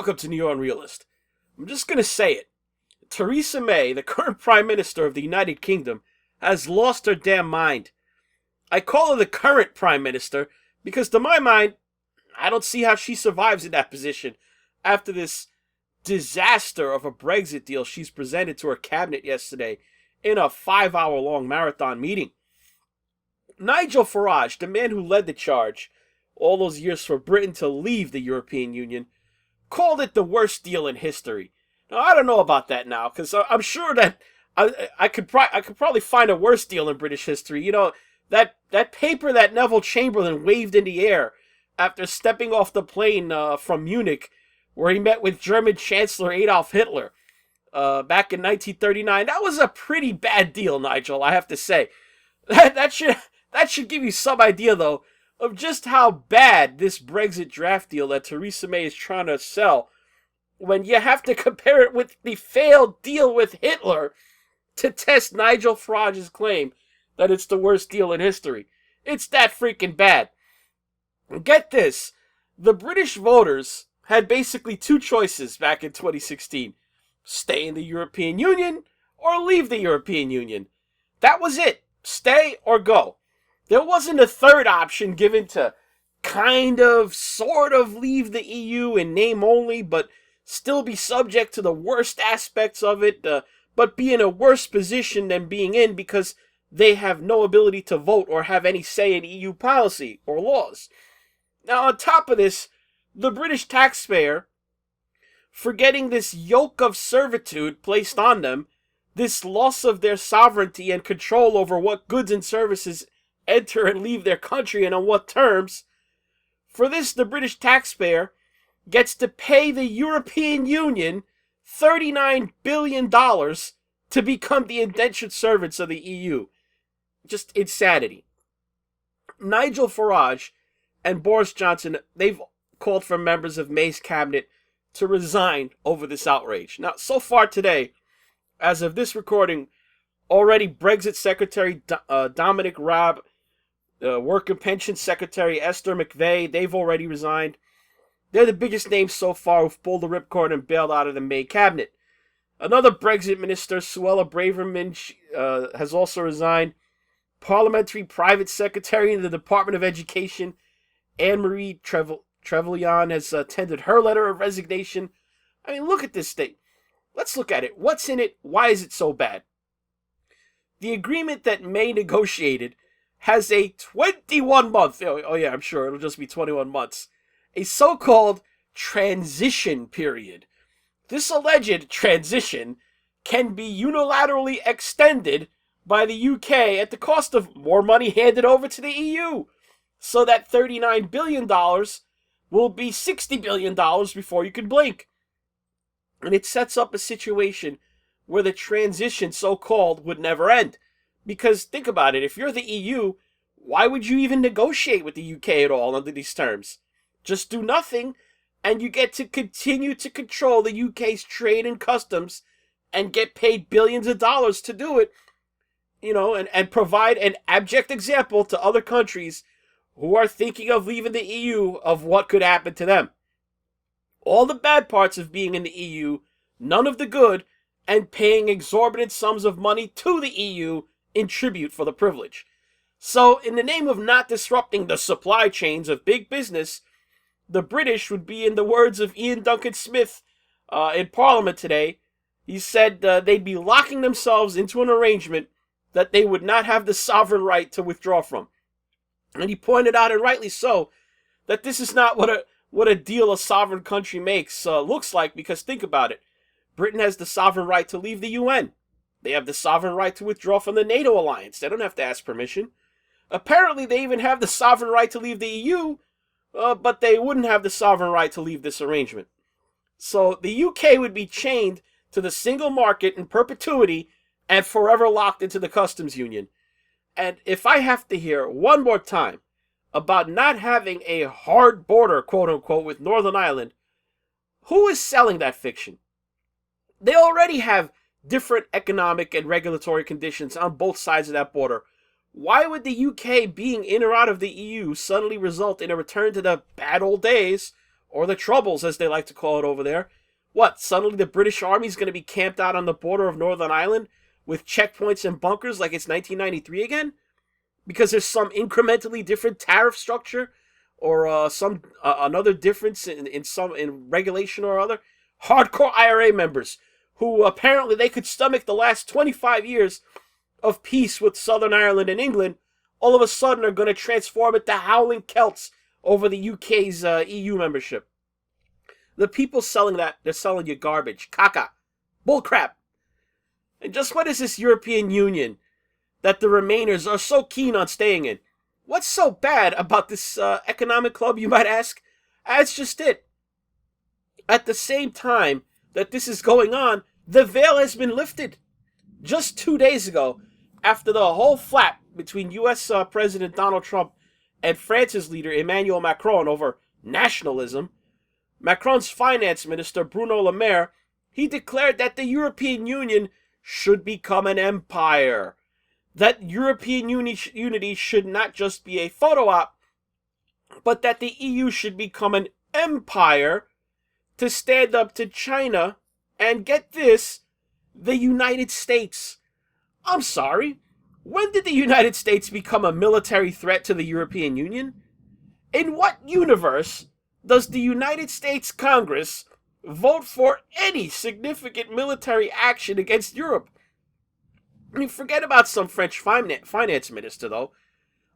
welcome to NeoUnrealist. I'm just going to say it. Theresa May, the current Prime Minister of the United Kingdom, has lost her damn mind. I call her the current Prime Minister because, to my mind, I don't see how she survives in that position after this disaster of a Brexit deal she's presented to her cabinet yesterday in a 5-hour-long marathon meeting. Nigel Farage, the man who led the charge all those years for Britain to leave the European Union, called it the worst deal in history. Now, I don't know about that now, because I'm sure that I could probably find a worse deal in British history. You know, that paper that Neville Chamberlain waved in the air after stepping off the plane from Munich, where he met with German Chancellor Adolf Hitler back in 1939. That was a pretty bad deal, Nigel, I have to say. That should give you some idea, though, of just how bad this Brexit draft deal that Theresa May is trying to sell, when you have to compare it with the failed deal with Hitler to test Nigel Farage's claim that it's the worst deal in history. It's that freaking bad. Get this, the British voters had basically two choices back in 2016. Stay in the European Union or leave the European Union. That was it. Stay or go. There wasn't a third option given to kind of, sort of leave the EU in name only, but still be subject to the worst aspects of it, but be in a worse position than being in because they have no ability to vote or have any say in EU policy or laws. Now, on top of this, the British taxpayer, forgetting this yoke of servitude placed on them, this loss of their sovereignty and control over what goods and services enter and leave their country and on what terms, for this the British taxpayer gets to pay the European Union $39 billion to become the indentured servants of the EU. Just insanity. Nigel Farage and Boris Johnson, they've called for members of May's cabinet to resign over this outrage. Now, so far today, as of this recording, already Brexit Secretary Dominic Raab, Work and Pension Secretary Esther McVeigh, they've already resigned. They're the biggest names so far who've pulled the ripcord and bailed out of the May cabinet. Another Brexit minister, Suella Braverman, has also resigned. Parliamentary Private Secretary in the Department of Education, Anne-Marie Trevelyan, has tendered her letter of resignation. I mean, look at this thing. Let's look at it. What's in it? Why is it so bad? The agreement that May negotiated has a 21-month, oh yeah, I'm sure it'll just be 21 months, a so-called transition period. This alleged transition can be unilaterally extended by the UK at the cost of more money handed over to the EU, so that $39 billion will be $60 billion before you can blink. And it sets up a situation where the transition, so-called, would never end. Because think about it, if you're the EU, why would you even negotiate with the UK at all under these terms? Just do nothing, and you get to continue to control the UK's trade and customs and get paid billions of dollars to do it, you know, and provide an abject example to other countries who are thinking of leaving the EU of what could happen to them. All the bad parts of being in the EU, none of the good, and paying exorbitant sums of money to the EU in tribute for the privilege. So, in the name of not disrupting the supply chains of big business, the British would be, in the words of Ian Duncan Smith in Parliament today, he said they'd be locking themselves into an arrangement that they would not have the sovereign right to withdraw from. And he pointed out, and rightly so, that this is not what a deal a sovereign country makes looks like, because think about it. Britain has the sovereign right to leave the UN. They have the sovereign right to withdraw from the NATO alliance. They don't have to ask permission. Apparently, they even have the sovereign right to leave the EU, but they wouldn't have the sovereign right to leave this arrangement. So the UK would be chained to the single market in perpetuity and forever locked into the customs union. And if I have to hear one more time about not having a hard border, quote-unquote, with Northern Ireland, who is selling that fiction? They already have different economic and regulatory conditions on both sides of that border. Why would the UK being in or out of the EU suddenly result in a return to the bad old days or the Troubles, as they like to call it over there. What, suddenly the British Army's going to be camped out on the border of Northern Ireland with checkpoints and bunkers like it's 1993 again? Because there's some incrementally different tariff structure, or some another difference in regulation or other. Hardcore IRA members who apparently they could stomach the last 25 years of peace with Southern Ireland and England, all of a sudden are going to transform into howling Celts over the UK's EU membership. The people selling that, they're selling you garbage. Caca. Bullcrap. And just what is this European Union that the Remainers are so keen on staying in? What's so bad about this economic club, you might ask? That's just it. At the same time that this is going on, the veil has been lifted. Just 2 days ago, after the whole flap between U.S. President Donald Trump and France's leader Emmanuel Macron over nationalism, Macron's finance minister Bruno Le Maire, he declared that the European Union should become an empire. That European unity should not just be a photo op, but that the EU should become an empire to stand up to China and, get this, the United States. I'm sorry, when did the United States become a military threat to the European Union? In what universe does the United States Congress vote for any significant military action against Europe? I mean, forget about some French finance minister, though.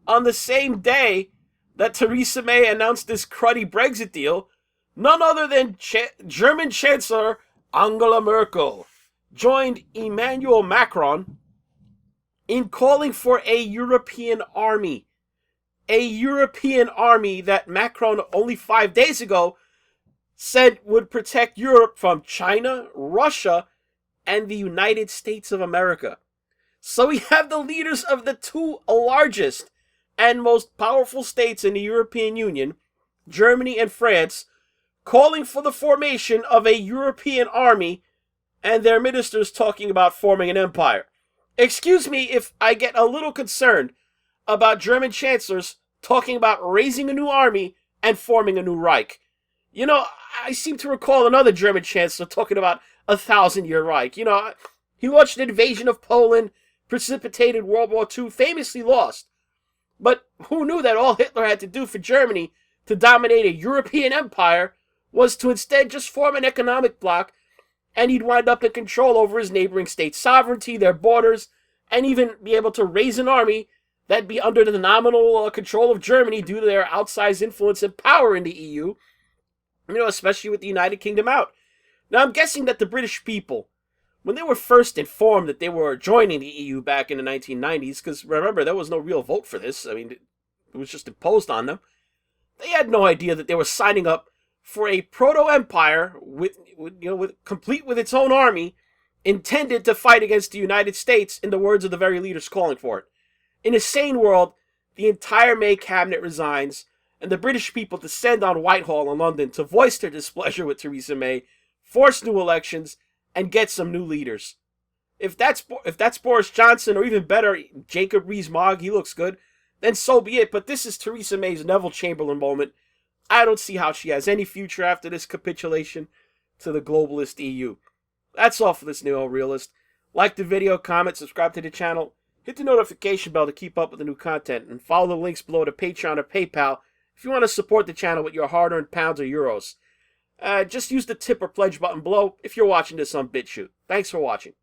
On the same day that Theresa May announced this cruddy Brexit deal, none other than German Chancellor Angela Merkel joined Emmanuel Macron in calling for a European army. A European army that Macron only 5 days ago said would protect Europe from China, Russia, and the United States of America. So we have the leaders of the two largest and most powerful states in the European Union, Germany and France, calling for the formation of a European army, and their ministers talking about forming an empire. Excuse me if I get a little concerned about German chancellors talking about raising a new army and forming a new Reich. You know, I seem to recall another German chancellor talking about a 1,000-year Reich. You know, he launched an invasion of Poland, precipitated World War II, famously lost. But who knew that all Hitler had to do for Germany to dominate a European empire was to instead just form an economic bloc, and he'd wind up in control over his neighboring states' sovereignty, their borders, and even be able to raise an army that'd be under the nominal control of Germany due to their outsized influence and power in the EU, you know, especially with the United Kingdom out. Now, I'm guessing that the British people, when they were first informed that they were joining the EU back in the 1990s, because remember, there was no real vote for this, I mean, it was just imposed on them, they had no idea that they were signing up for a proto-empire complete with its own army, intended to fight against the United States, in the words of the very leaders calling for it. In a sane world, the entire May cabinet resigns, and the British people descend on Whitehall in London to voice their displeasure with Theresa May, force new elections, and get some new leaders. If that's Boris Johnson, or even better, Jacob Rees-Mogg, he looks good, then so be it. But this is Theresa May's Neville Chamberlain moment. I don't see how she has any future after this capitulation to the globalist EU. That's all for this Neo-Realist. Like the video, comment, subscribe to the channel, hit the notification bell to keep up with the new content, and follow the links below to Patreon or PayPal if you want to support the channel with your hard-earned pounds or euros. Just use the tip or pledge button below if you're watching this on BitChute. Thanks for watching.